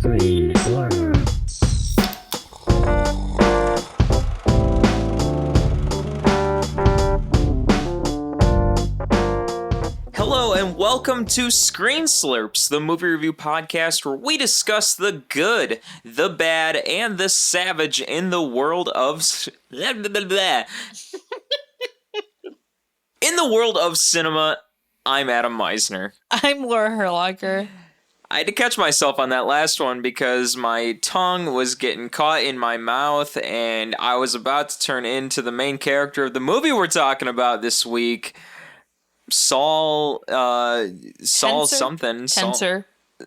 Screen Blur. Hello and welcome to Screen Slurps, the movie review podcast where we discuss the good, the bad, and the savage in the world of in the world of cinema. I'm Adam Meisner. I'm Laura Herlocker. I had to catch myself on that last one because my tongue was getting caught in my mouth and I was about to turn into the main character of the movie we're talking about this week. Saul something. Tenser.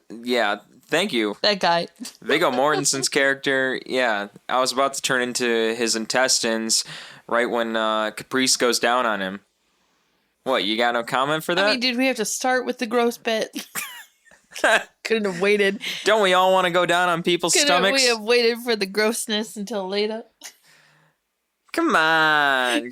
Yeah, thank you. That guy. Viggo Mortensen's character, yeah. I was about to turn into his intestines right when Caprice goes down on him. What, you got no comment for that? I mean, did we have to start with the gross bit? Couldn't have waited. Don't we all want to go down on people's stomachs? We have waited for the grossness until later? Come on.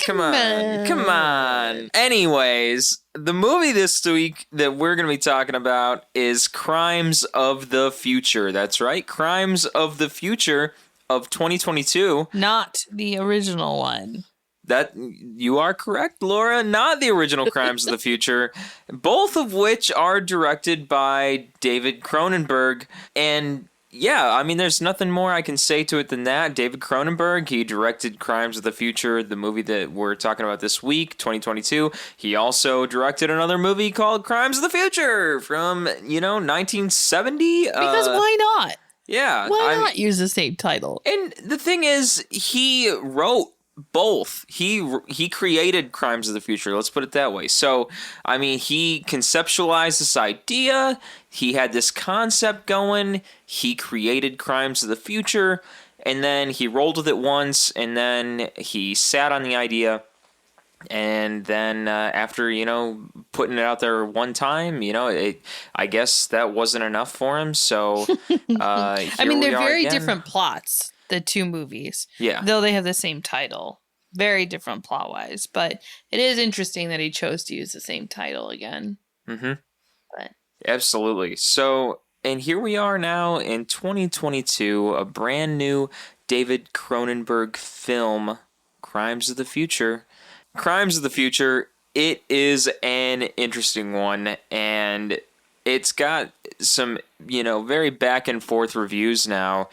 Anyways, the movie this week that we're going to be talking about is Crimes of the Future. That's right, Crimes of the Future of 2022. Not the original one. That you are correct, Laura. Not the original Crimes of the Future, both of which are directed by David Cronenberg. And yeah, I mean, there's nothing more I can say to it than that. David Cronenberg, he directed Crimes of the Future, the movie that we're talking about this week, 2022. He also directed another movie called Crimes of the Future from, 1970. Because why not? Yeah. Why not use the same title? And the thing is, he wrote both. He created Crimes of the Future, let's put it that way. So, I mean, he conceptualized this idea, he had this concept going, he created Crimes of the Future, and then he rolled with it once, and then he sat on the idea, and then after, putting it out there one time, I guess that wasn't enough for him, so I mean, they're very again. different plots, the two movies. Yeah. Though they have the same title. Very different plot-wise. But it is interesting that he chose to use the same title again. Mm-hmm. But Absolutely. So, and here we are now in 2022, a brand new David Cronenberg film, Crimes of the Future. Crimes of the Future, it is an interesting one, and it's got some, very back and forth reviews now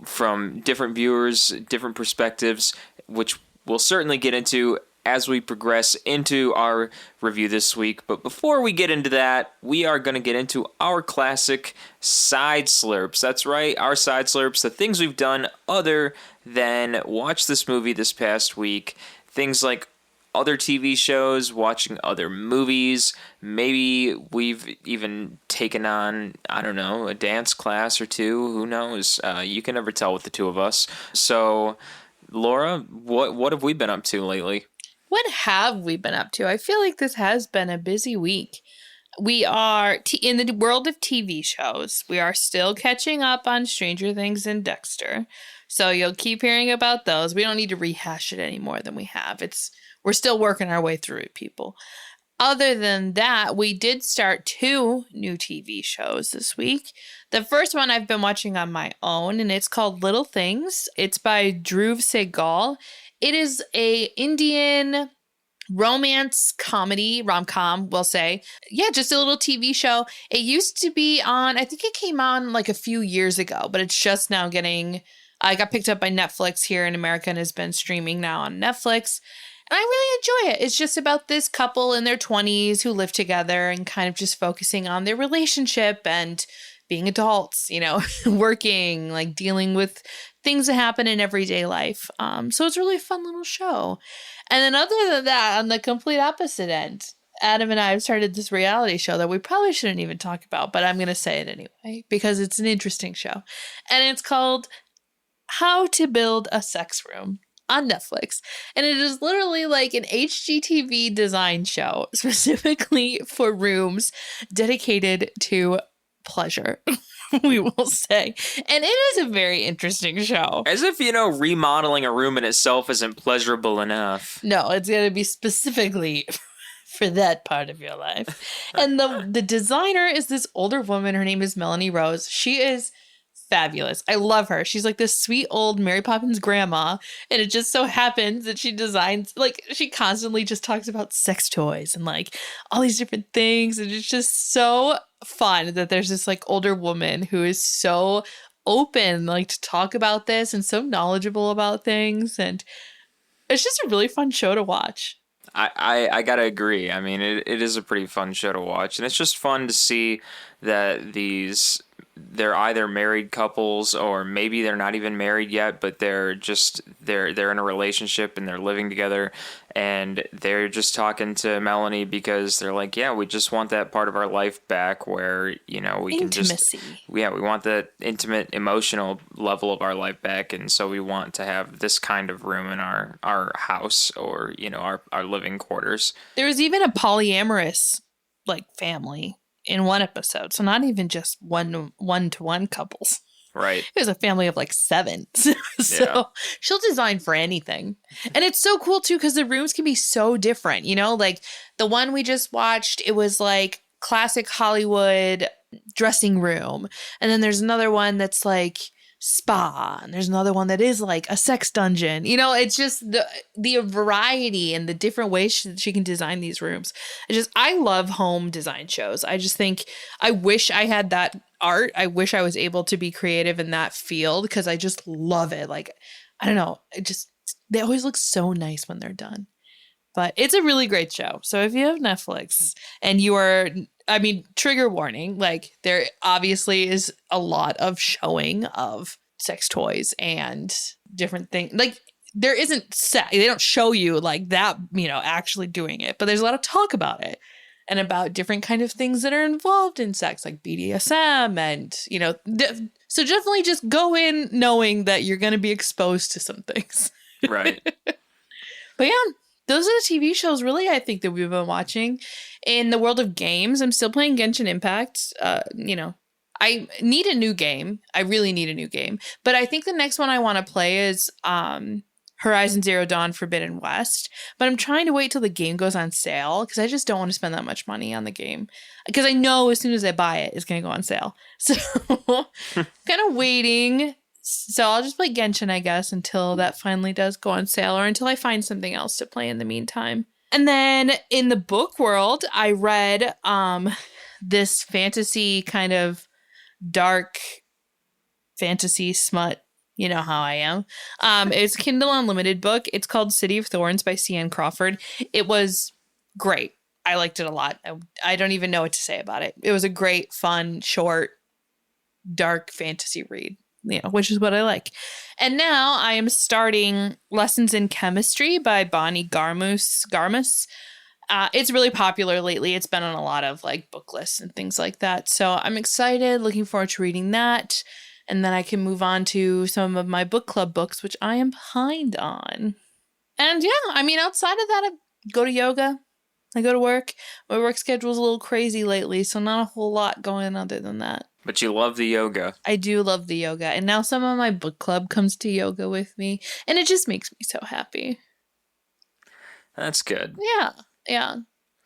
from different viewers, different perspectives, which we'll certainly get into as we progress into our review this week. But before we get into that, we are going to get into our classic side slurps. That's right, our side slurps, the things we've done other than watch this movie this past week. Things like other TV shows, watching other movies. Maybe we've even taken on, I don't know, a dance class or two. Who knows? You can never tell with the two of us. So, Laura, what have we been up to lately? what have we been up to? I feel like this has been a busy week. We are, in the world of TV shows, we are still catching up on Stranger Things and Dexter. So you'll keep hearing about those. We don't need to rehash it any more than we have. We're still working our way through it, people. Other than that, we did start 2 new TV shows this week. The first one I've been watching on my own, and it's called Little Things. It's by Dhruv Sehgal. It is a Indian romance comedy, rom-com, we'll say. Yeah, just a little TV show. It used to be on, I think it came on like a few years ago, but it's just now I got picked up by Netflix here in America and has been streaming now on Netflix. And I really enjoy it. It's just about this couple in their 20s who live together and kind of just focusing on their relationship and being adults, working, like dealing with things that happen in everyday life. So it's really a fun little show. And then other than that, on the complete opposite end, Adam and I have started this reality show that we probably shouldn't even talk about, but I'm going to say it anyway because it's an interesting show. And it's called How to Build a Sex Room on Netflix. And it is literally like an HGTV design show specifically for rooms dedicated to pleasure, we will say. And it is a very interesting show. As if, remodeling a room in itself isn't pleasurable enough. No, it's going to be specifically for that part of your life. And the designer is this older woman. Her name is Melanie Rose. She is fabulous. I love her. She's like this sweet old Mary Poppins grandma. And it just so happens that she designs, like, she constantly just talks about sex toys and like all these different things. And it's just so fun that there's this like older woman who is so open, like, to talk about this and so knowledgeable about things. And it's just a really fun show to watch. I gotta agree. I mean, it is a pretty fun show to watch, and it's just fun to see that they're either married couples or maybe they're not even married yet, but they're in a relationship and they're living together, and they're just talking to Melanie because they're like, yeah, we just want that part of our life back where, we can just, Intimacy. yeah, we want the intimate emotional level of our life back, and so we want to have this kind of room in our house, or our living quarters. There was even a polyamorous like family in one episode, so not even just one-to-one couples. Right. It was a family of like 7. So Yeah. she'll design for anything. And it's so cool too because the rooms can be so different, like the one we just watched, it was like classic Hollywood dressing room. And then there's another one that's like spa, and there's another one that is like a sex dungeon. It's just the variety and the different ways she can design these rooms. I love home design shows. I just think I wish I had that art. I wish I was able to be creative in that field because I just love it. Like, I don't know, they always look so nice when they're done. But it's a really great show. So if you have Netflix and trigger warning, like there obviously is a lot of showing of sex toys and different things. Like there isn't they don't show you like that, actually doing it, but there's a lot of talk about it and about different kind of things that are involved in sex, like BDSM and, so definitely just go in knowing that you're going to be exposed to some things. Right. But yeah, those are the TV shows really I think that we've been watching. In the world of games, I'm still playing Genshin Impact. I need a new game. I really need a new game. But I think the next one I want to play is Horizon Zero Dawn Forbidden West. But I'm trying to wait till the game goes on sale because I just don't want to spend that much money on the game. Because I know as soon as I buy it, it's going to go on sale. So kind of waiting. So I'll just play Genshin, I guess, until that finally does go on sale or until I find something else to play in the meantime. And then in the book world, I read this fantasy kind of dark fantasy smut. You know how I am. It's Kindle Unlimited book. It's called City of Thorns by C.N. Crawford. It was great. I liked it a lot. I don't even know what to say about it. It was a great, fun, short, dark fantasy read. Which is what I like. And now I am starting Lessons in Chemistry by Bonnie Garmus. It's really popular lately. It's been on a lot of like book lists and things like that. So I'm excited, looking forward to reading that. And then I can move on to some of my book club books, which I am behind on. And yeah, outside of that, I go to yoga. I go to work. My work schedule's a little crazy lately, so not a whole lot going on other than that. But you love the yoga. I do love the yoga. And now some of my book club comes to yoga with me. And it just makes me so happy. That's good. Yeah.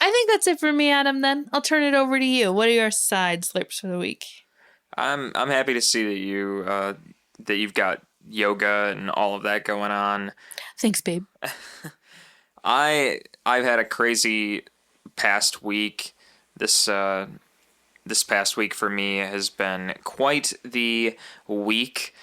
I think that's it for me, Adam, then. I'll turn it over to you. What are your side slips for the week? I'm happy to see that you've got yoga and all of that going on. Thanks, babe. I've had a crazy past week. This past week for me has been quite the week.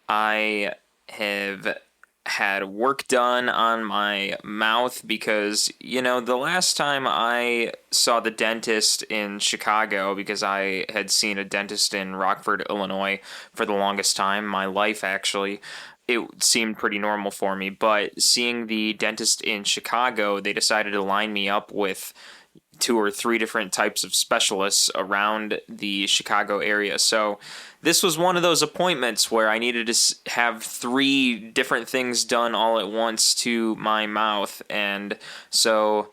I have had work done on my mouth because, the last time I saw the dentist in Chicago, because I had seen a dentist in Rockford, Illinois for the longest time, my life actually, it seemed pretty normal for me. But seeing the dentist in Chicago, they decided to line me up with 2 or 3 different types of specialists around the Chicago area. So this was one of those appointments where I needed to have 3 different things done all at once to my mouth. And so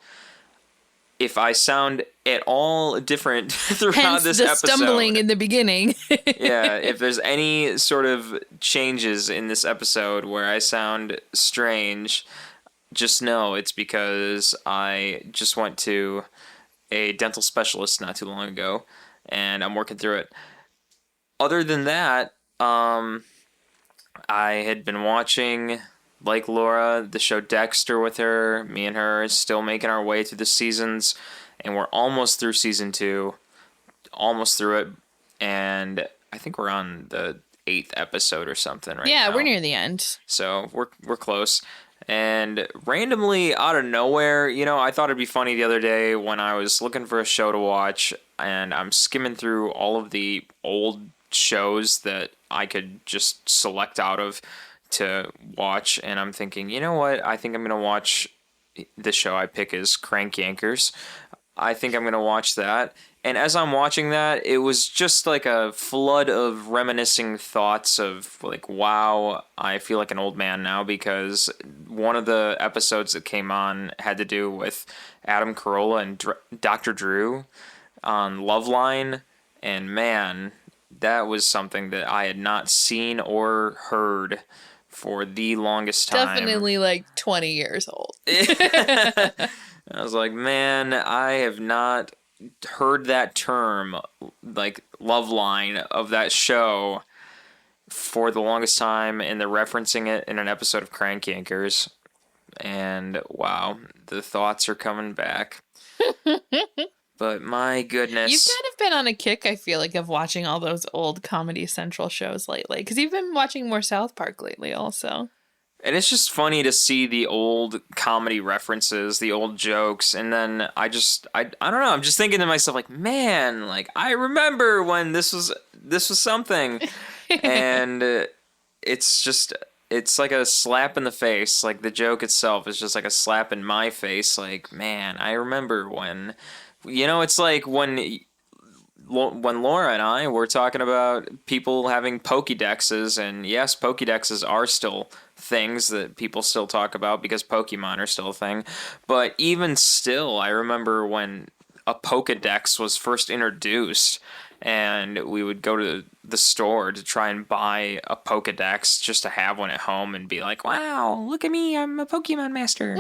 if I sound at all different throughout Hence this the episode, stumbling in the beginning. yeah, if there's any sort of changes in this episode where I sound strange, just know it's because I just went to a dental specialist not too long ago, and I'm working through it. Other than that, Um, I had been watching, like Laura, the show Dexter with her. Me and her still making our way through the seasons, and we're almost through season 2. Almost through it, and I think we're on the 8th episode or something right now. Yeah, we're near the end. So we're close. And randomly out of nowhere, I thought it'd be funny the other day when I was looking for a show to watch, and I'm skimming through all of the old shows that I could just select out of to watch, and I'm thinking, you know what? I think I'm gonna watch the show I pick is Crank Yankers. I think I'm gonna watch that. And as I'm watching that, it was just like a flood of reminiscing thoughts of like, wow, I feel like an old man now, because one of the episodes that came on had to do with Adam Carolla and Dr. Drew on Loveline. And man, that was something that I had not seen or heard for the longest time. Definitely like 20 years old. I was like, man, I have not heard that term, like love line of that show, for the longest time, and they're referencing it in an episode of Crank Yankers. And wow, the thoughts are coming back. But my goodness. You've kind of been on a kick, I feel like, of watching all those old Comedy Central shows lately. Because you've been watching more South Park lately also. And it's just funny to see the old comedy references, the old jokes, and then I don't know, I'm just thinking to myself, like, man, like, I remember when this was something. And it's like a slap in the face. Like, the joke itself is just like a slap in my face. Like, man, I remember when, it's like when Laura and I were talking about people having Pokédexes, and yes, Pokédexes are still things that people still talk about because Pokemon are still a thing. But even still, I remember when a Pokédex was first introduced, and we would go to the store to try and buy a Pokédex just to have one at home and be like, wow, look at me, I'm a Pokemon master.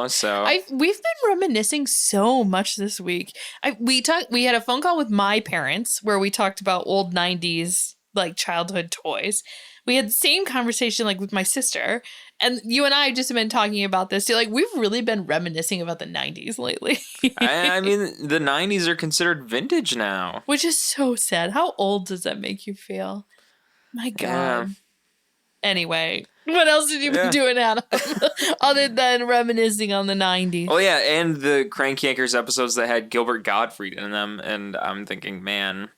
So we've been reminiscing so much this week. We had a phone call with my parents where we talked about old 90s like childhood toys. We had the same conversation like with my sister, and you and I just have been talking about this. Like, we've really been reminiscing about the 90s lately. I mean, the 90s are considered vintage now. Which is so sad. How old does that make you feel? My God. Yeah. Anyway, what else did you been doing, Adam? Other than reminiscing on the 90s. Oh, yeah, and the Crank Yankers episodes that had Gilbert Gottfried in them. And I'm thinking, man,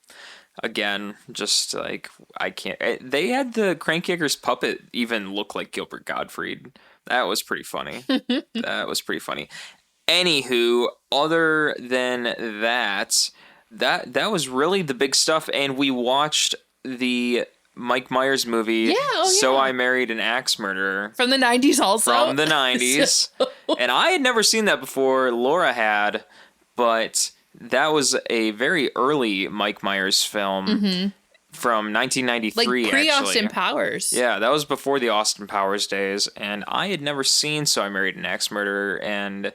again, just like, I can't. They had the Crank Yankers puppet even look like Gilbert Gottfried. That was pretty funny. Anywho, other than that was really the big stuff. And we watched the Mike Myers movie, So I Married an Axe Murderer. From the 90s also? From the 90s. And I had never seen that before. Laura had, but that was a very early Mike Myers film from 1993, like pre-Austin Powers. Yeah, that was before the Austin Powers days, and I had never seen So I Married an Axe Murderer, and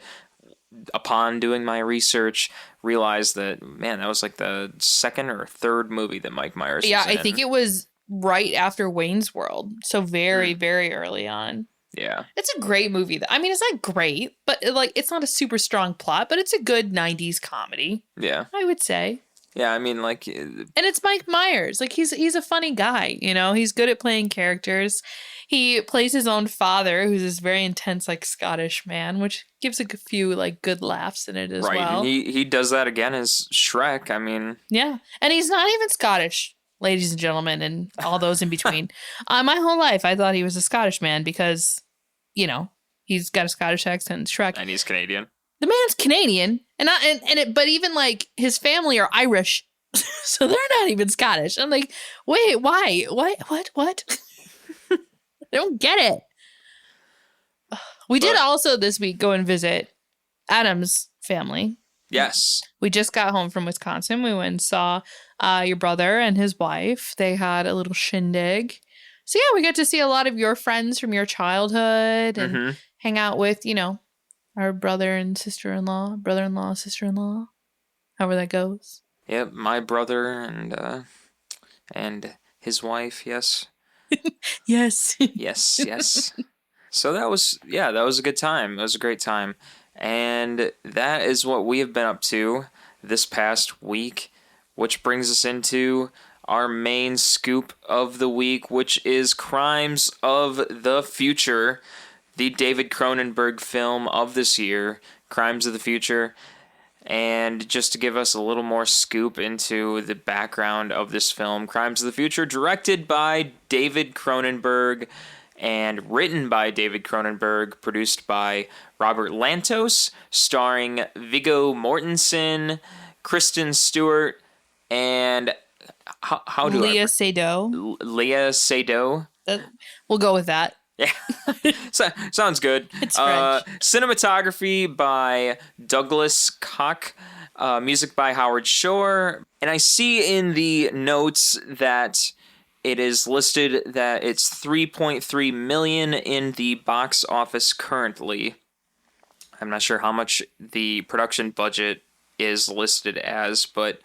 upon doing my research, realized that, man, that was like the second or third movie that Mike Myers was in. I think it was right after Wayne's World, so very, very early on. Yeah. It's a great movie. I mean, it's not great, but it's not a super strong plot, but it's a good 90s comedy. Yeah. I would say. Yeah, I mean, like... And it's Mike Myers. Like, he's a funny guy, He's good at playing characters. He plays his own father, who's this very intense, like, Scottish man, which gives a few, like, good laughs in it as well. Right, he does that again as Shrek, I mean... Yeah, and he's not even Scottish, ladies and gentlemen, and all those in between. My whole life, I thought he was a Scottish man because... he's got a Scottish accent, Shrek. And he's Canadian. The man's Canadian, but even like his family are Irish, so they're not even Scottish. I'm like, wait, why? What? I don't get it. We did also this week go and visit Adam's family. Yes. We just got home from Wisconsin. We went and saw your brother and his wife. They had a little shindig. So yeah, we got to see a lot of your friends from your childhood and hang out with, our brother and sister-in-law, brother-in-law, sister-in-law, however that goes. Yep, my brother and his wife. Yes. Yes. Yes. So that was a good time. It was a great time. And that is what we have been up to this past week, which brings us into our main scoop of the week, which is Crimes of the Future, the David Cronenberg film of this year, Crimes of the Future. And just to give us a little more scoop into the background of this film, Crimes of the Future, directed by David Cronenberg and written by David Cronenberg, produced by Robert Lantos, starring Viggo Mortensen, Kristen Stewart, and how do Leah Seydoux. Leah Seydoux. We'll go with that. Yeah, sounds good. It's French. Cinematography by Douglas Koch, music by Howard Shore, and I see in the notes that it is listed that it's 3.3 million in the box office currently. I'm not sure how much the production budget is listed as, but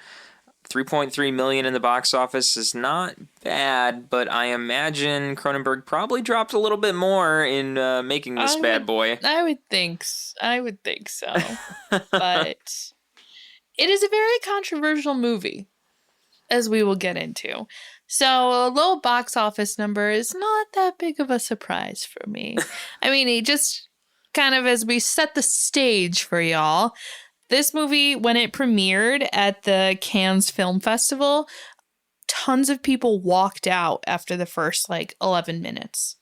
3.3 million in the box office is not bad, but I imagine Cronenberg probably dropped a little bit more in making this bad boy. I would think so. But it is a very controversial movie, as we will get into. So a low box office number is not that big of a surprise for me. I mean, it just kind of, as we set the stage for y'all, this movie, when it premiered at the Cannes Film Festival, tons of people walked out after the first, 11 minutes.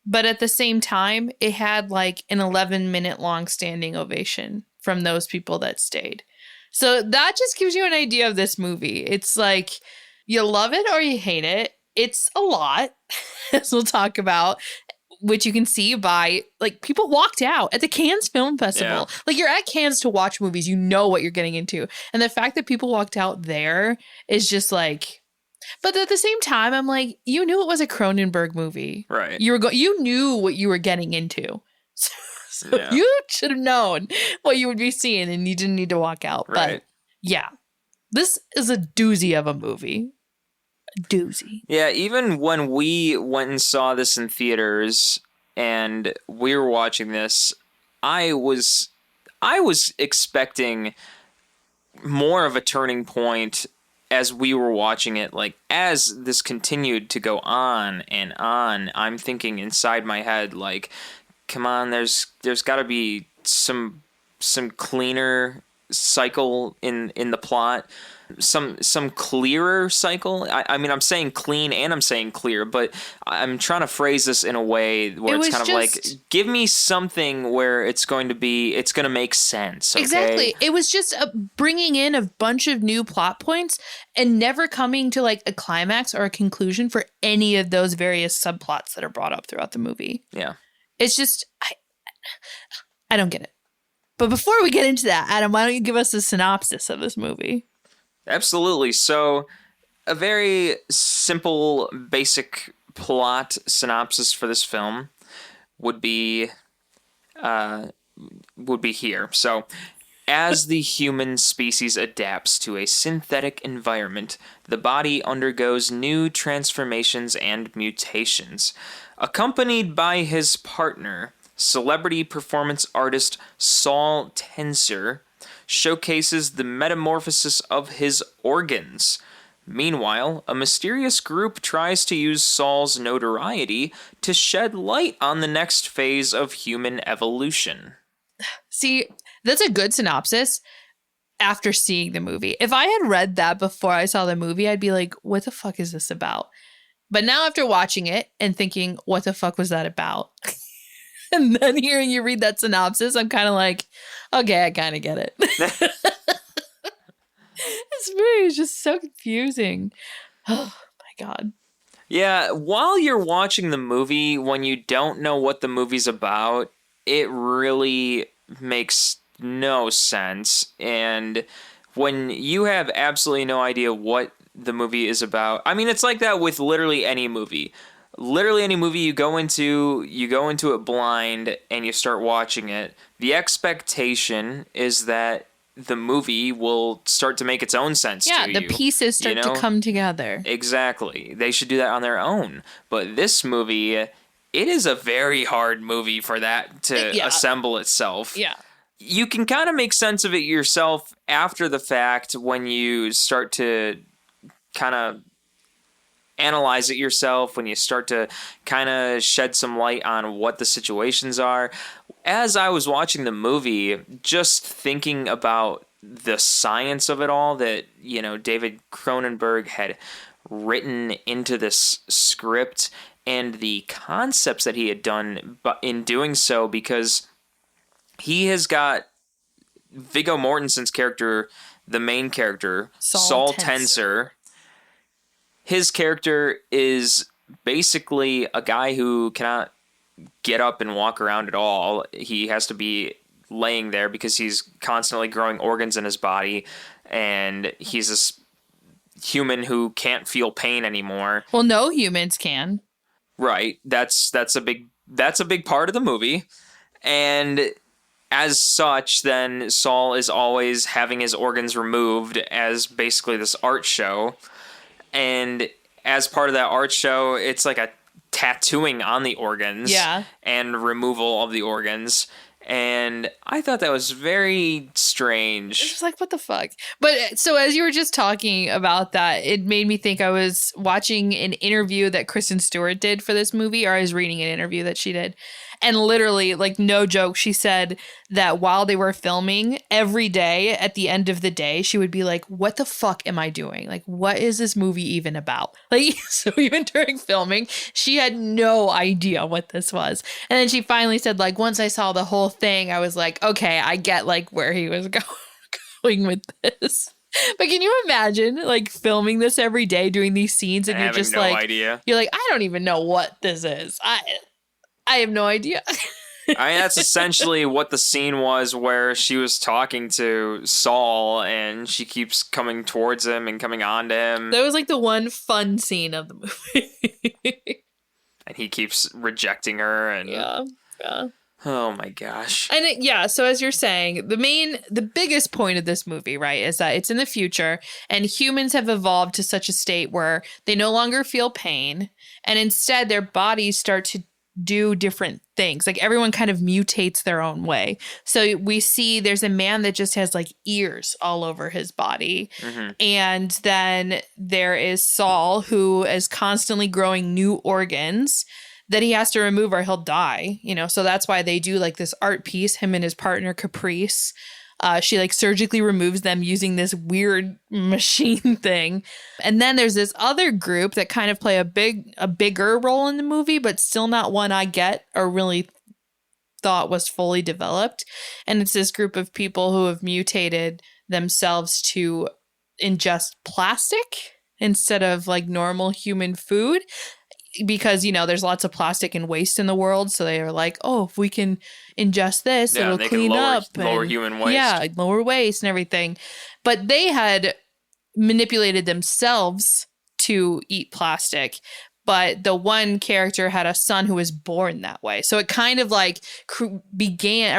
But at the same time, it had, an 11-minute long standing ovation from those people that stayed. So that just gives you an idea of this movie. It's like, you love it or you hate it. It's a lot, as we'll talk about, which you can see by, people walked out at the Cannes Film Festival. Yeah. You're at Cannes to watch movies. You know what you're getting into. And the fact that people walked out there is just but at the same time, I'm like, you knew it was a Cronenberg movie. Right. You knew what you were getting into. So you should have known what you would be seeing and you didn't need to walk out. Right. But yeah, this is a doozy of a movie. Doozy. Yeah, even when we went and saw this in theaters and we were watching this, I was expecting more of a turning point as we were watching it. As this continued to go on and on, I'm thinking inside my head, come on, there's got to be some cleaner cycle in the plot, some clearer cycle. I mean, I'm saying clean and I'm saying clear, but I'm trying to phrase this in a way where it's kind of give me something where it's going to make sense. Okay? Exactly. It was just a bringing in a bunch of new plot points and never coming to a climax or a conclusion for any of those various subplots that are brought up throughout the movie. Yeah. It's just, I don't get it. But before we get into that, Adam, why don't you give us a synopsis of this movie? Absolutely. So, a very simple, basic plot synopsis for this film would be here. So, as the human species adapts to a synthetic environment, the body undergoes new transformations and mutations. Accompanied by his partner, celebrity performance artist Saul Tenser showcases the metamorphosis of his organs. Meanwhile, a mysterious group tries to use Saul's notoriety to shed light on the next phase of human evolution. See, that's a good synopsis after seeing the movie. If I had read that before I saw the movie, I'd be like, what the fuck is this about? But now after watching it and thinking, what the fuck was that about? And then hearing you read that synopsis, I'm kind of like, okay, I kind of get it. This movie is just so confusing. Oh, my God. Yeah, while you're watching the movie, when you don't know what the movie's about, it really makes no sense. And when you have absolutely no idea what the movie is about, I mean, it's like that with literally any movie. Literally any movie you go into it blind and you start watching it. The expectation is that the movie will start to make its own sense to you. Yeah, the pieces start to come together. Exactly. They should do that on their own. But this movie, it is a very hard movie for that to assemble itself. Yeah. You can kind of make sense of it yourself after the fact when you start to kind of analyze it yourself, when you start to kind of shed some light on what the situations are. As I was watching the movie, just thinking about the science of it all that, David Cronenberg had written into this script and the concepts that he had done in doing so, because he has got Viggo Mortensen's character, the main character, Saul Tenser. His character is basically a guy who cannot get up and walk around at all. He has to be laying there because he's constantly growing organs in his body, and he's this human who can't feel pain anymore. Well, no humans can. Right. That's a big part of the movie. And as such, then Saul is always having his organs removed as basically this art show. And as part of that art show, it's like a tattooing on the organs and removal of the organs. And I thought that was very strange. It's like, what the fuck? But so as you were just talking about that, it made me think I was watching an interview that Kristen Stewart did for this movie, or I was reading an interview that she did. And literally, like, no joke, she said that while they were filming, every day at the end of the day, she would be like, what the fuck am I doing? Like, what is this movie even about? Like, so even during filming, she had no idea what this was. And then she finally said, like, once I saw the whole thing, I was like, okay, I get, like, where he was going with this. But can you imagine, like, filming this every day, doing these scenes, and you're just no like, idea. You're like, I don't even know what this is. I have no idea. I mean, that's essentially what the scene was, where she was talking to Saul and she keeps coming towards him and coming on to him. That was like the one fun scene of the movie. And he keeps rejecting her. And yeah. Oh my gosh. And so as you're saying, the biggest point of this movie, right, is that it's in the future and humans have evolved to such a state where they no longer feel pain, and instead their bodies start to do different things. Like, everyone kind of mutates their own way. So we see there's a man that just has like ears all over his body. Mm-hmm. And then there is Saul, who is constantly growing new organs that he has to remove or he'll die, so that's why they do like this art piece, him and his partner Caprice. She like surgically removes them using this weird machine thing. And then there's this other group that kind of play a bigger role in the movie, but still not one I get or really thought was fully developed. And it's this group of people who have mutated themselves to ingest plastic instead of like normal human food. Because, there's lots of plastic and waste in the world. So they are like, oh, if we can ingest this, it'll clean up. Lower human waste. Yeah, lower waste and everything. But they had manipulated themselves to eat plastic. But the one character had a son who was born that way. So it kind of like became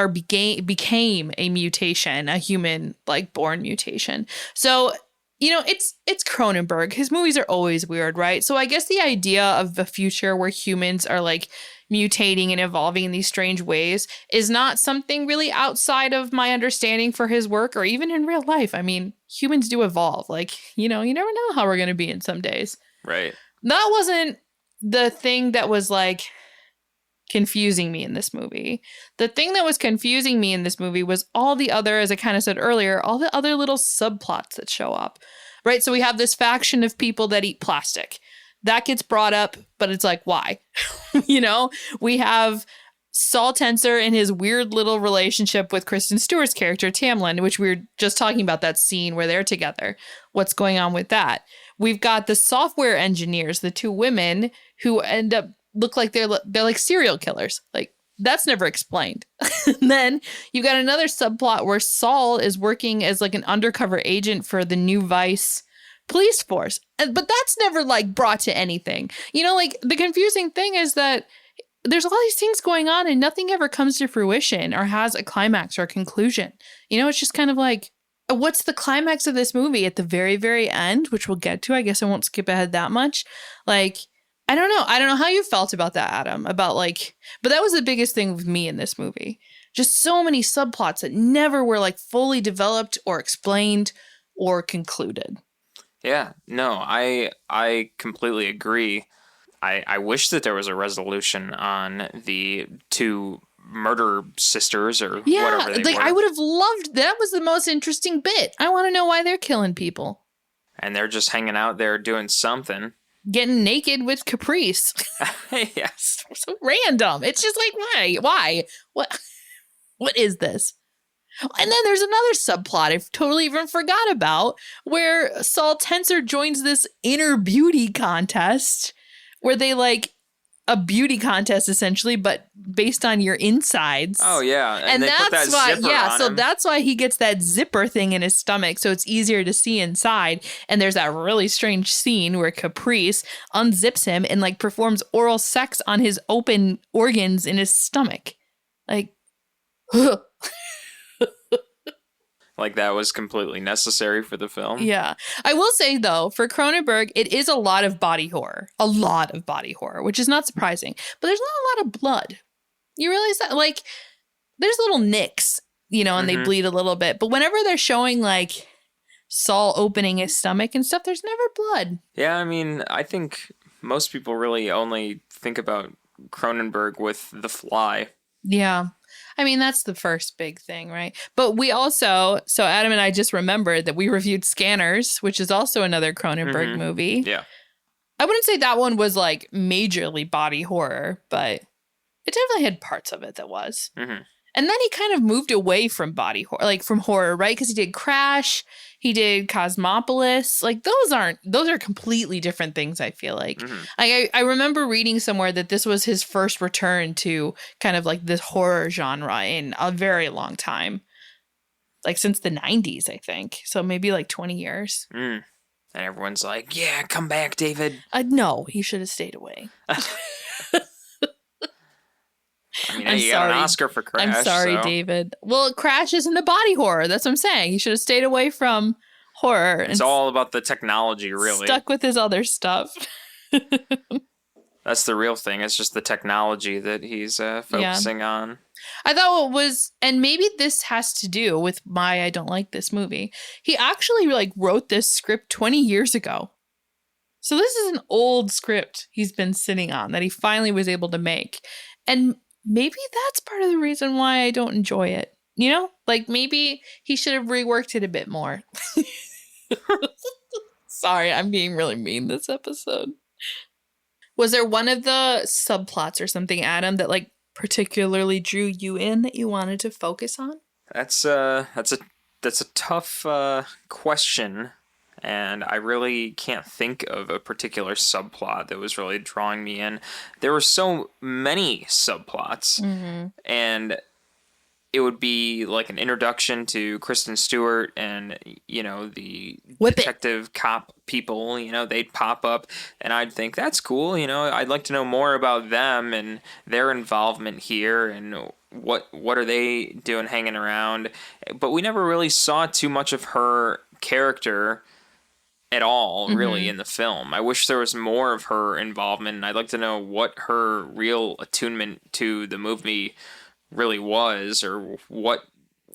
a mutation, a human like born mutation. So it's Cronenberg. His movies are always weird, right? So I guess the idea of a future where humans are like mutating and evolving in these strange ways is not something really outside of my understanding for his work or even in real life. I mean, humans do evolve. Like, you never know how we're going to be in some days. Right. That wasn't the thing that was like confusing me in this movie. The thing that was confusing me in this movie was all the other, as I kind of said earlier, all the other little subplots that show up, right? So we have this faction of people that eat plastic. That gets brought up, but it's like, why? We have Saul Tenser and his weird little relationship with Kristen Stewart's character, Tamlin, which we were just talking about, that scene where they're together. What's going on with that? We've got the software engineers, the two women who end up look like they're like serial killers. Like, that's never explained. And then you got another subplot where Saul is working as like an undercover agent for the new Vice police force. But that's never like brought to anything. Like, the confusing thing is that there's all these things going on and nothing ever comes to fruition or has a climax or a conclusion. It's just kind of like, what's the climax of this movie at the very, very end, which we'll get to. I guess I won't skip ahead that much. Like, I don't know. I don't know how you felt about that, Adam, about like, but that was the biggest thing with me in this movie. Just so many subplots that never were like fully developed or explained or concluded. Yeah, no, I completely agree. I wish that there was a resolution on the two murder sisters or whatever they like were. I would have loved that. Was the most interesting bit. I want to know why they're killing people. And they're just hanging out there doing something. Getting naked with Caprice. Yes. So random. It's just like, why? Why? What is this? And then there's another subplot I totally even forgot about, where Saul Tenser joins this inner beauty contest where they like a beauty contest essentially, but based on your insides. Oh yeah, and they that's put that why, zipper yeah. on So him. that's why he gets that zipper thing in his stomach, so it's easier to see inside. And there's that really strange scene where Caprice unzips him and like performs oral sex on his open organs in his stomach, like. Like that was completely necessary for the film. Yeah. I will say, though, for Cronenberg, it is a lot of body horror. A lot of body horror, which is not surprising. But there's not a lot of blood. You realize that? Like, there's little nicks, and they bleed a little bit. But whenever they're showing, like, Saul opening his stomach and stuff, there's never blood. Yeah, I mean, I think most people really only think about Cronenberg with The Fly. Yeah. I mean, that's the first big thing, right? But we also, so Adam and I just remembered that we reviewed Scanners, which is also another Cronenberg movie. Yeah. I wouldn't say that one was like majorly body horror, but it definitely had parts of it that was. Mm-hmm. And then he kind of moved away from body horror, like from horror, right? Because he did Crash, he did Cosmopolis. Like those are completely different things, I feel like. I remember reading somewhere that this was his first return to kind of like this horror genre in a very long time. Like since the 90s, I think. So maybe like 20 years. And everyone's like, yeah, come back, David. No, he should have stayed away. I mean, you got an Oscar for Crash. I'm sorry, so. David. Well, Crash isn't a body horror. That's what I'm saying. He should have stayed away from horror. It's all about the technology, really. Stuck with his other stuff. That's the real thing. It's just the technology that he's focusing on. I thought it was, and maybe this has to do with why I don't like this movie. He actually like wrote this script 20 years ago. So this is an old script he's been sitting on that he finally was able to make. And maybe that's part of the reason why I don't enjoy it. Like maybe he should have reworked it a bit more. Sorry, I'm being really mean this episode. Was there one of the subplots or something, Adam, that like particularly drew you in that you wanted to focus on? That's a tough question. And I really can't think of a particular subplot that was really drawing me in. There were so many subplots. And it would be like an introduction to Kristen Stewart and, the detective cop people, they'd pop up. And I'd think, that's cool, I'd like to know more about them and their involvement here and what are they doing hanging around. But we never really saw too much of her character at all, really, in the film. I wish there was more of her involvement, and I'd like to know what her real attunement to the movie really was, or what,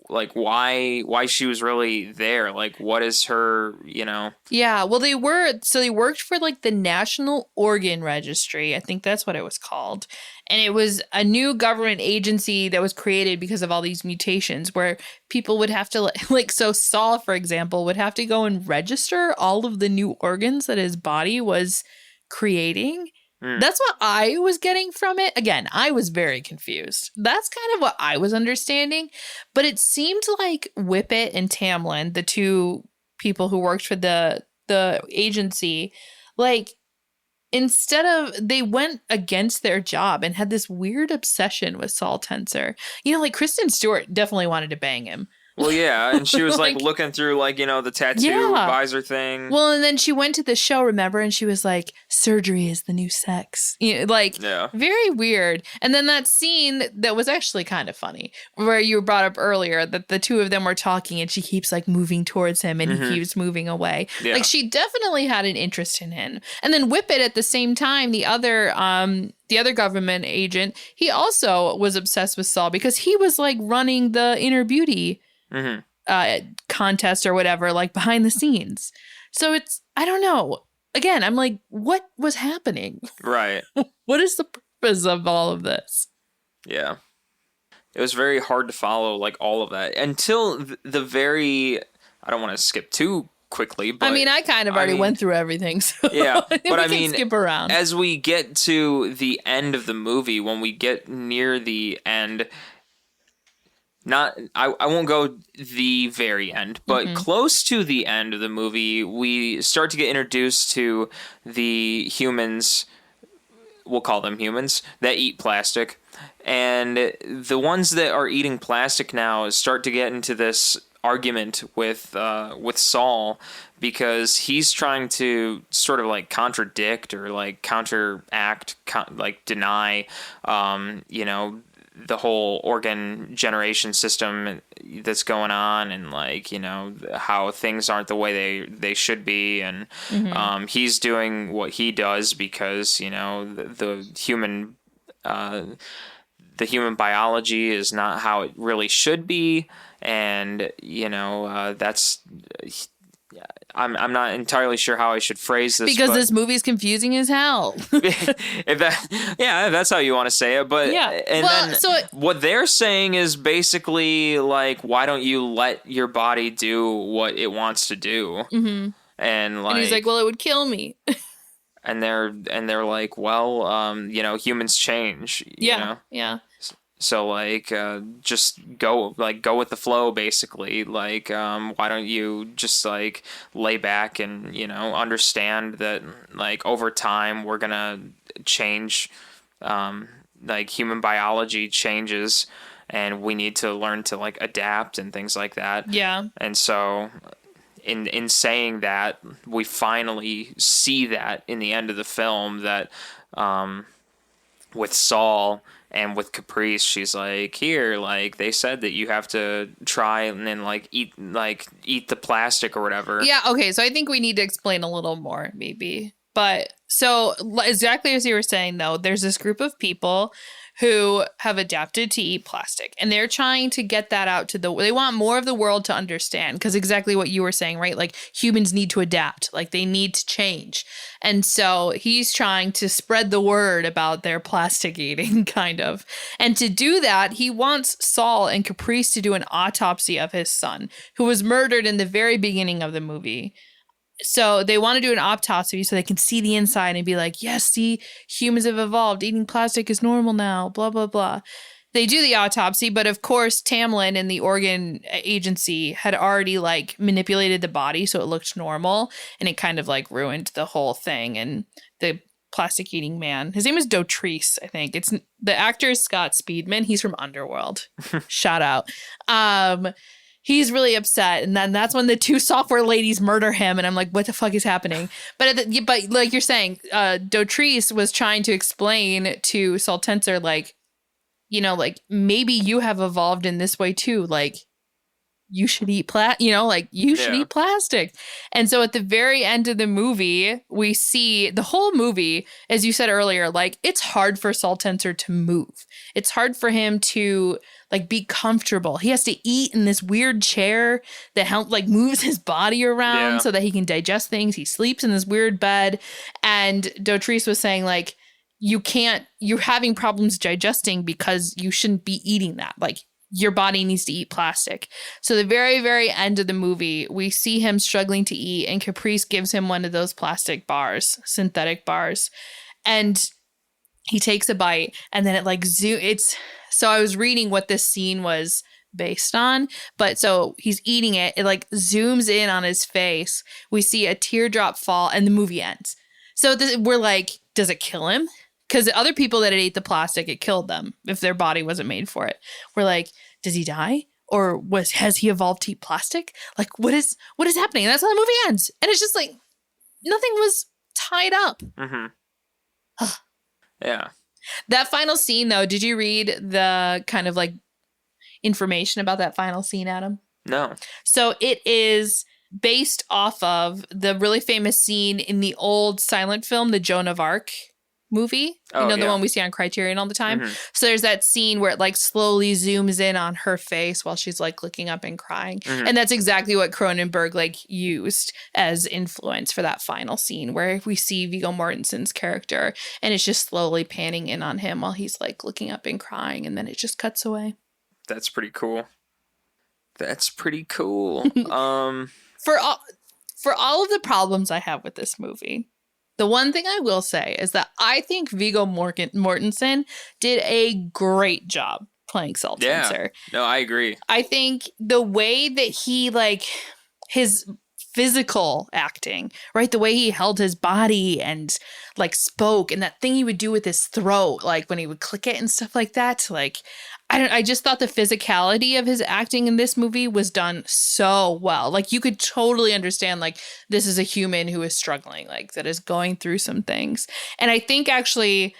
like, why she was really there. Like, what is her, Yeah, well, they worked for, like, the National Organ Registry. I think that's what it was called. And it was a new government agency that was created because of all these mutations where people would have to, like, so Saul, for example, would have to go and register all of the new organs that his body was creating. That's what I was getting from it. Again, I was very confused. That's kind of what I was understanding. But it seemed like Whippet and Tamlin, the two people who worked for the agency, like, instead of, they went against their job and had this weird obsession with Saul Tenser. Like Kristen Stewart definitely wanted to bang him. Well, yeah, and she was like Like, looking through like, the tattoo yeah. visor thing. Well, and then she went to the show, remember? And she was like, surgery is the new sex. Like, Yeah. very weird. And then that scene that was actually kind of funny, where you brought up earlier that the two of them were talking and she keeps like moving towards him and he keeps moving away. Yeah. Like, she definitely had an interest in him. And then Whippet at the same time, the other government agent, he also was obsessed with Saul because he was like running the inner beauty contest or whatever, like behind the scenes. So I don't know. Again, I'm like, what was happening? Right. What is the purpose of all of this? Yeah. It was very hard to follow like all of that until the very, I don't want to skip too quickly, but I mean, I kind of already went through everything. So yeah, but I mean, skip around. As we get to the end of the movie, when we get near the end, I won't go the very end, but close to the end of the movie, we start to get introduced to the humans, we'll call them humans, that eat plastic. And the ones that are eating plastic now start to get into this argument with Saul, because he's trying to sort of like contradict or like counteract, like deny, the whole organ generation system that's going on, and like, how things aren't the way they should be. And he's doing what he does because, the human biology is not how it really should be. And, that's... I'm not entirely sure how I should phrase this, because this movie's confusing as hell. if that's how you want to say it, but yeah. And then what they're saying is basically like, why don't you let your body do what it wants to do? And he's like, well, it would kill me. and they're like, well, humans change. Yeah. So like, just go with the flow, basically. Like, why don't you just like lay back and, understand that like over time we're gonna change, like human biology changes and we need to learn to like adapt and things like that. Yeah. And so in saying that, we finally see that in the end of the film, that with Saul and with Caprice, she's like, here, like they said that you have to try and then like eat the plastic or whatever. Yeah. Okay. So I think we need to explain a little more, maybe. But so exactly as you were saying, though, there's this group of people who have adapted to eat plastic, and they're trying to get that out to they want more of the world to understand, because exactly what you were saying, right? Like humans need to adapt, like they need to change. And so he's trying to spread the word about their plastic eating, kind of. And to do that, he wants Saul and Caprice to do an autopsy of his son, who was murdered in the very beginning of the movie. So they want to do an autopsy so they can see the inside and be like, yes, see, humans have evolved. Eating plastic is normal now, blah, blah, blah. They do the autopsy, but of course, Tamlin and the organ agency had already like manipulated the body so it looked normal, and it kind of like ruined the whole thing. And the plastic eating man, his name is Dotrice, I think. The actor is Scott Speedman. He's from Underworld. Shout out. He's really upset, and then that's when the two software ladies murder him, and I'm like, what the fuck is happening? But like you're saying, Dotrice was trying to explain to Saul Tenser, like, like maybe you have evolved in this way too, like you should eat eat plastic. And so at the very end of the movie, we see the whole movie, as you said earlier, like it's hard for Saul Tenser to move. It's hard for him to like be comfortable. He has to eat in this weird chair that moves his body around so that he can digest things. He sleeps in this weird bed. And Dotrice was saying, like, you're having problems digesting because you shouldn't be eating that. Like, your body needs to eat plastic. So the very, very end of the movie, we see him struggling to eat, and Caprice gives him one of those plastic bars, synthetic bars. And he takes a bite, and then it like so I was reading what this scene was based on, but so he's eating it. It like zooms in on his face. We see a teardrop fall, and the movie ends. So we're like, does it kill him? Because other people that had ate the plastic, it killed them if their body wasn't made for it. We're like, does he die? Or has he evolved to eat plastic? Like, what is happening? And that's how the movie ends. And it's just like, nothing was tied up. Mm-hmm. Yeah. That final scene, though, did you read the kind of like information about that final scene, Adam? No. So it is based off of the really famous scene in the old silent film, the Joan of Arc movie. The one we see on Criterion all the time. Mm-hmm. So there's that scene where it like slowly zooms in on her face while she's like looking up and crying. Mm-hmm. And that's exactly what Cronenberg like used as influence for that final scene where we see Viggo Mortensen's character and it's just slowly panning in on him while he's like looking up and crying, and then it just cuts away. That's pretty cool. That's pretty cool. For all of the problems I have with this movie, the one thing I will say is that I think Viggo Mortensen did a great job playing Saul Tenser. No, I agree. I think the way that he, like, his physical acting, right? The way he held his body and, like, spoke, and that thing he would do with his throat, like, when he would click it and stuff like that, like, I just thought the physicality of his acting in this movie was done so well. Like, you could totally understand, like, this is a human who is struggling, like, that is going through some things. And I think actually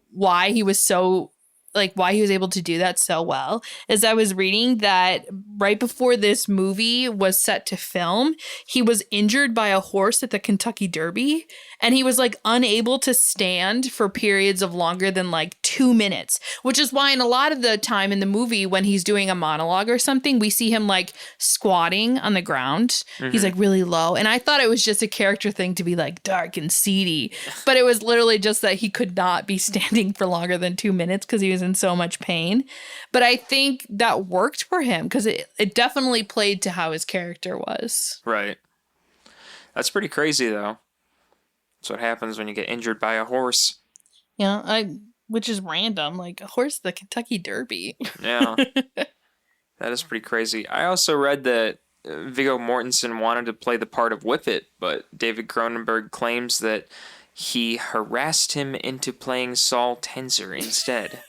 why he was able to do that so well is I was reading that right before this movie was set to film, he was injured by a horse at the Kentucky Derby, and he was like unable to stand for periods of longer than like 2 minutes, which is why in a lot of the time in the movie when he's doing a monologue or something, we see him like squatting on the ground. Mm-hmm. He's like really low. And I thought it was just a character thing to be like dark and seedy, but it was literally just that he could not be standing for longer than 2 minutes because he was in so much pain. But I think that worked for him because it definitely played to how his character was. Right. That's pretty crazy, though. That's what happens when you get injured by a horse. Yeah, which is random. Like a horse, the Kentucky Derby. Yeah. That is pretty crazy. I also read that Viggo Mortensen wanted to play the part of Whippet, but David Cronenberg claims that he harassed him into playing Saul Tenser instead.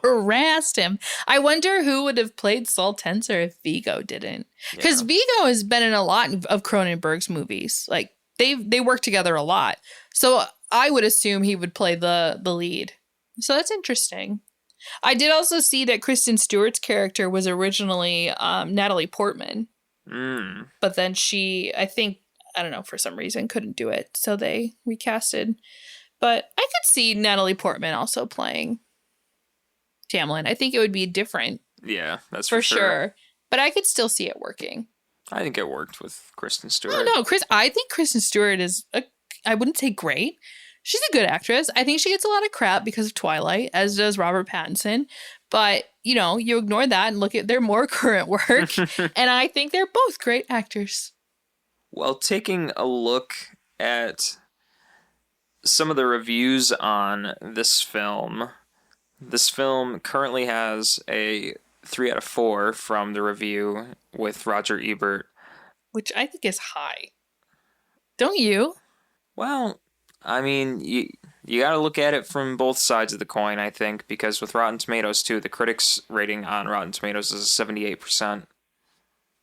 Harassed him. I wonder who would have played Saul Tenser if Viggo didn't. Because Viggo has been in a lot of Cronenberg's movies. Like, they work together a lot. So I would assume he would play the lead. So that's interesting. I did also see that Kristen Stewart's character was originally Natalie Portman. But then she, I think, I don't know, for some reason couldn't do it. So they recasted. But I could see Natalie Portman also playing Tamlin. I think it would be different. Yeah, that's for sure. But I could still see it working. I think it worked with Kristen Stewart. Oh, no, I think Kristen Stewart is, I wouldn't say great. She's a good actress. I think she gets a lot of crap because of Twilight, as does Robert Pattinson. But, you know, you ignore that and look at their more current work. And I think they're both great actors. Well, taking a look at some of the reviews on this film currently has a 3 out of 4 from the review with Roger Ebert. Which I think is high. Don't you? Well, I mean, you got to look at it from both sides of the coin, I think, because with Rotten Tomatoes, too, the critics' rating on Rotten Tomatoes is 78%.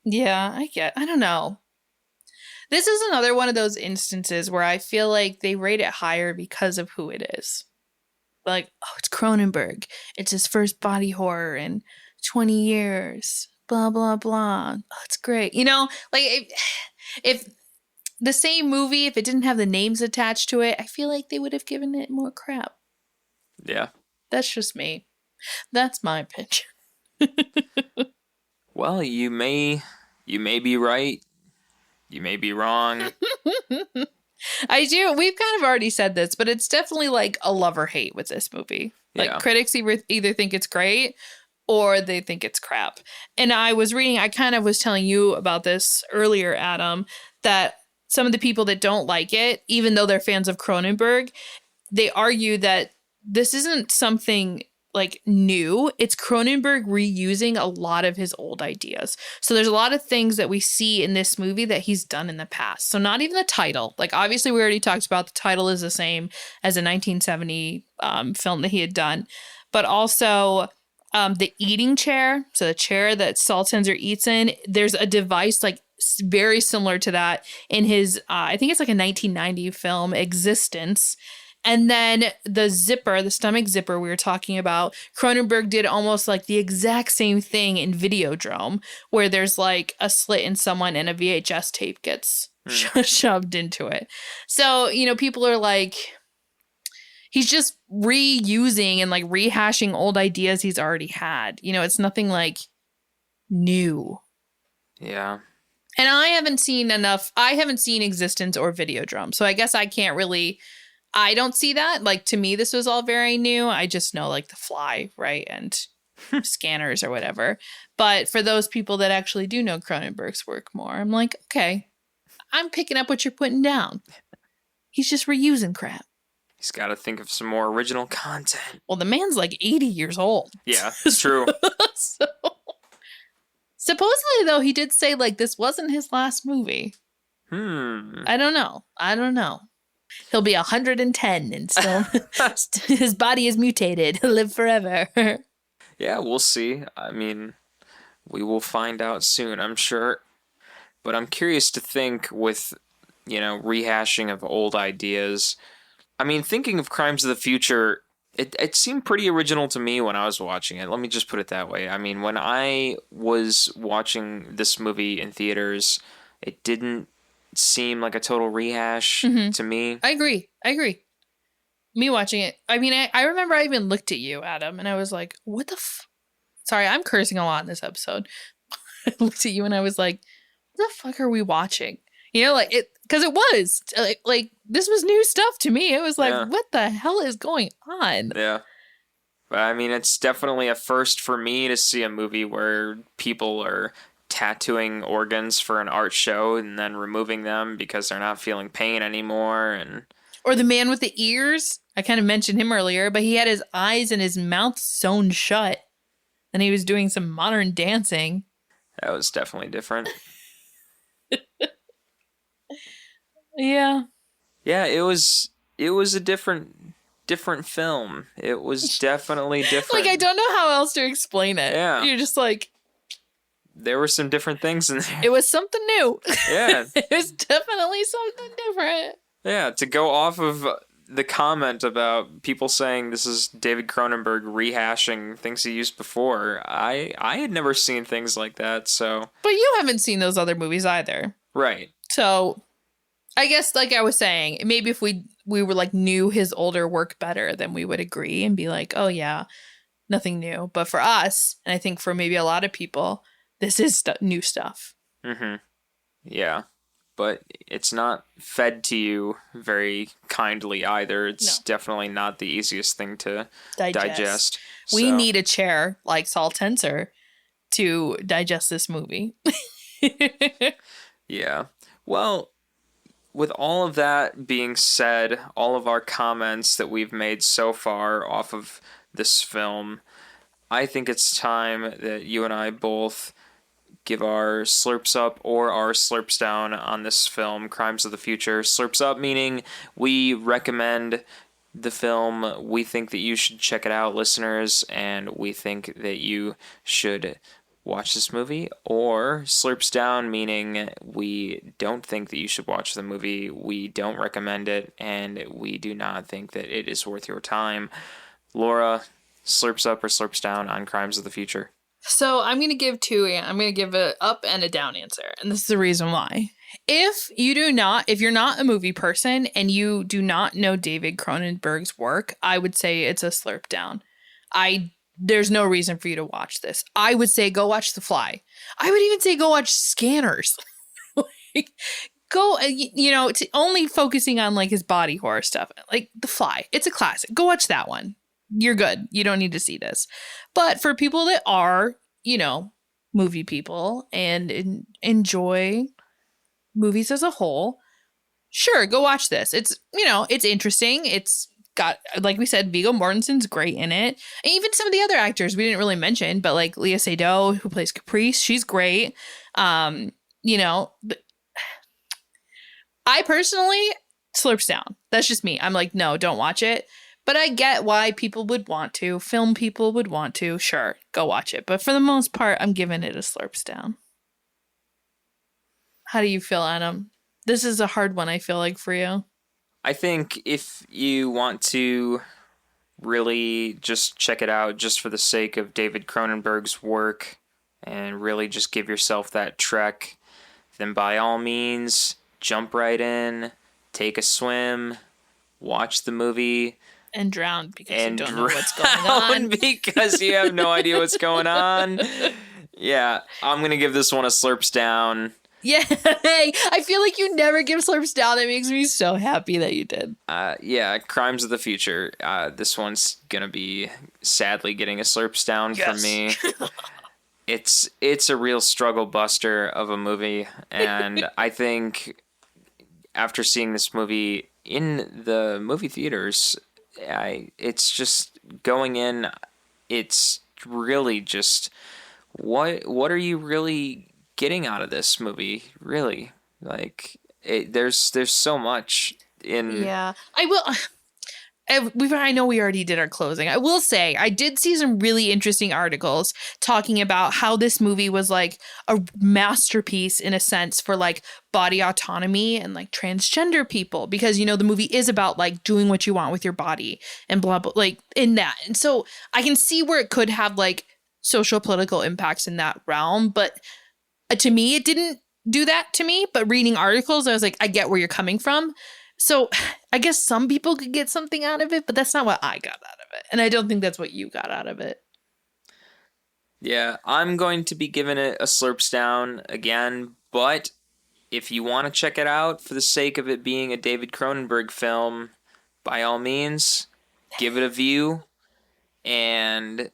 Yeah, I don't know. This is another one of those instances where I feel like they rate it higher because of who it is. Like, oh, it's Cronenberg. It's his first body horror in 20 years. Blah, blah, blah. Oh, it's great. You know, like, if the same movie, if it didn't have the names attached to it, I feel like they would have given it more crap. Yeah. That's just me. That's my opinion. Well, you may be right. You may be wrong. I do. We've kind of already said this, but it's definitely like a love or hate with this movie. Like critics either think it's great or they think it's crap. And I was reading, I kind of was telling you about this earlier, Adam, that some of the people that don't like it, even though they're fans of Cronenberg, they argue that this isn't something like new. It's Cronenberg reusing a lot of his old ideas. So there's a lot of things that we see in this movie that he's done in the past. So not even the title. Like, obviously we already talked about the title is the same as a 1970 film that he had done. But also The eating chair, so the chair that Saul Tenser eats in, there's a device like very similar to that in his, I think it's like a 1990 film, Existence. And then the zipper, the stomach zipper we were talking about, Cronenberg did almost like the exact same thing in Videodrome, where there's like a slit in someone and a VHS tape gets shoved into it. So, people are like, he's just reusing and like rehashing old ideas he's already had. It's nothing like new. Yeah. And I haven't seen Existence or Videodrome. So I guess I don't see that. Like, to me, this was all very new. I just know like The Fly, right? And Scanners or whatever. But for those people that actually do know Cronenberg's work more, I'm like, okay, I'm picking up what you're putting down. He's just reusing crap. He's got to think of some more original content. Well, the man's like 80 years old. Yeah, it's true. So, supposedly, though, he did say like this wasn't his last movie. I don't know. He'll be 110 and still his body is mutated. He'll live forever. Yeah, we'll see. I mean, we will find out soon, I'm sure. But I'm curious to think with, rehashing of old ideas. I mean, thinking of Crimes of the Future, it seemed pretty original to me when I was watching it. Let me just put it that way. I mean, when I was watching this movie in theaters, it didn't seem like a total rehash to me. I agree. Me watching it, I mean, I remember I even looked at you, Adam, and I was like, what the Sorry, I'm cursing a lot in this episode. I looked at you and I was like, what the fuck are we watching? Like it, because it was like this was new stuff to me. It was like, what the hell is going on? Yeah. But I mean, it's definitely a first for me to see a movie where people are tattooing organs for an art show and then removing them because they're not feeling pain anymore. Or the man with the ears. I kind of mentioned him earlier, but he had his eyes and his mouth sewn shut. And he was doing some modern dancing. That was definitely different. Yeah. Yeah, it was a different film. It was definitely different. Like, I don't know how else to explain it. Yeah. You're just like, there were some different things in there. it was something new. Yeah. It was definitely something different. Yeah, to go off of the comment about people saying this is David Cronenberg rehashing things he used before, I had never seen things like that, so... But you haven't seen those other movies either. Right. So, I guess, like I was saying, maybe if we were like knew his older work better, then we would agree and be like, oh yeah, nothing new. But for us, and I think for maybe a lot of people, this is new stuff. Mm-hmm. Yeah. But it's not fed to you very kindly either. It's definitely not the easiest thing to digest. We need a chair like Saul Tenser to digest this movie. Yeah. Well, with all of that being said, all of our comments that we've made so far off of this film, I think it's time that you and I both give our slurps up or our slurps down on this film, Crimes of the Future. Slurps up meaning we recommend the film, we think that you should check it out, listeners, and we think that you should watch this movie. Or slurps down meaning we don't think that you should watch the movie, we don't recommend it, and we do not think that it is worth your time. Laura, slurps up or slurps down on Crimes of the Future? So I'm going to give two. I'm going to give an up and a down answer. And this is the reason why. If you're not a movie person and you do not know David Cronenberg's work, I would say it's a slurp down. There's no reason for you to watch this. I would say go watch The Fly. I would even say go watch Scanners. Go, only focusing on like his body horror stuff. Like The Fly. It's a classic. Go watch that one. You're good. You don't need to see this. But for people that are, movie people and enjoy movies as a whole, sure, go watch this. It's, it's interesting. It's got, like we said, Viggo Mortensen's great in it. And even some of the other actors we didn't really mention, but like Lea Seydoux, who plays Caprice, she's great. But I personally, slurps down. That's just me. I'm like, no, don't watch it. But I get why people would want to. Film people would want to. Sure, go watch it. But for the most part, I'm giving it a slurps down. How do you feel, Adam? This is a hard one, I feel like, for you. I think if you want to really just check it out just for the sake of David Cronenberg's work and really just give yourself that trek, then by all means, jump right in, take a swim, watch the movie. And drown because you don't know what's going on. Because you have no idea what's going on. Yeah, I'm going to give this one a slurps down. Yeah, I feel like you never give slurps down. It makes me so happy that you did. Yeah, Crimes of the Future. This one's gonna be sadly getting a slurps down from me. It's a real struggle buster of a movie, and I think after seeing this movie in the movie theaters, it's just going in. It's really just what are you really getting out of this movie, really? Like, there's so much in. Yeah, I will. I know we already did our closing. I will say I did see some really interesting articles talking about how this movie was like a masterpiece in a sense for like body autonomy and like transgender people, because, you know, the movie is about like doing what you want with your body and blah, blah, like in that. And so I can see where it could have like social political impacts in that realm. But to me, it didn't do that to me. But reading articles, I was like, I get where you're coming from. So I guess some people could get something out of it, but that's not what I got out of it. And I don't think that's what you got out of it. Yeah, I'm going to be giving it a slurps down again. But if you want to check it out for the sake of it being a David Cronenberg film, by all means, give it a view. And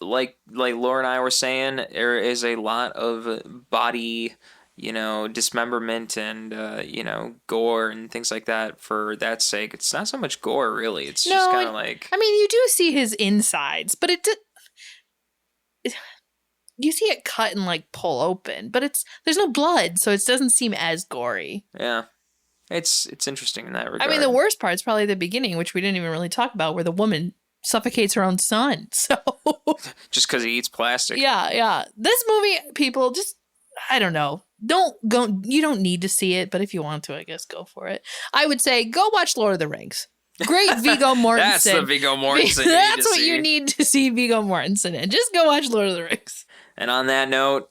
like Laura and I were saying, there is a lot of body, you know, dismemberment and, you know, gore and things like that for that sake. It's not so much gore, really. It's just kind of like... I mean, you do see his insides, but you see it cut and, like, pull open. But there's no blood, so it doesn't seem as gory. Yeah. It's interesting in that regard. I mean, the worst part is probably the beginning, which we didn't even really talk about, where the woman suffocates her own son. So just because he eats plastic. Yeah. This movie, people, just, I don't know. Don't go. You don't need to see it, but if you want to, I guess go for it. I would say go watch Lord of the Rings. Great Viggo Mortensen. That's the Viggo Mortensen. That's what you need to see Viggo Mortensen in. Just go watch Lord of the Rings. And on that note,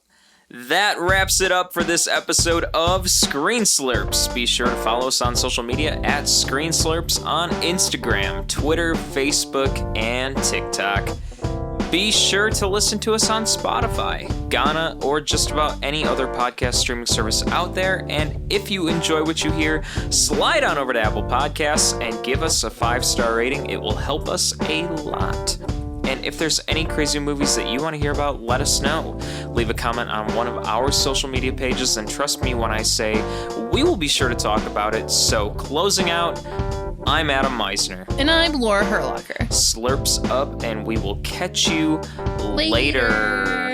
that wraps it up for this episode of Screen Slurps. Be sure to follow us on social media at Screen Slurps on Instagram, Twitter, Facebook, and TikTok. Be sure to listen to us on Spotify, Ghana, or just about any other podcast streaming service out there. And if you enjoy what you hear, slide on over to Apple Podcasts and give us a 5-star rating. It will help us a lot. And if there's any crazy movies that you want to hear about, let us know. Leave a comment on one of our social media pages, and trust me when I say we will be sure to talk about it. So, closing out, I'm Adam Meisner. And I'm Laura Herlocker. Slurps up, and we will catch you later.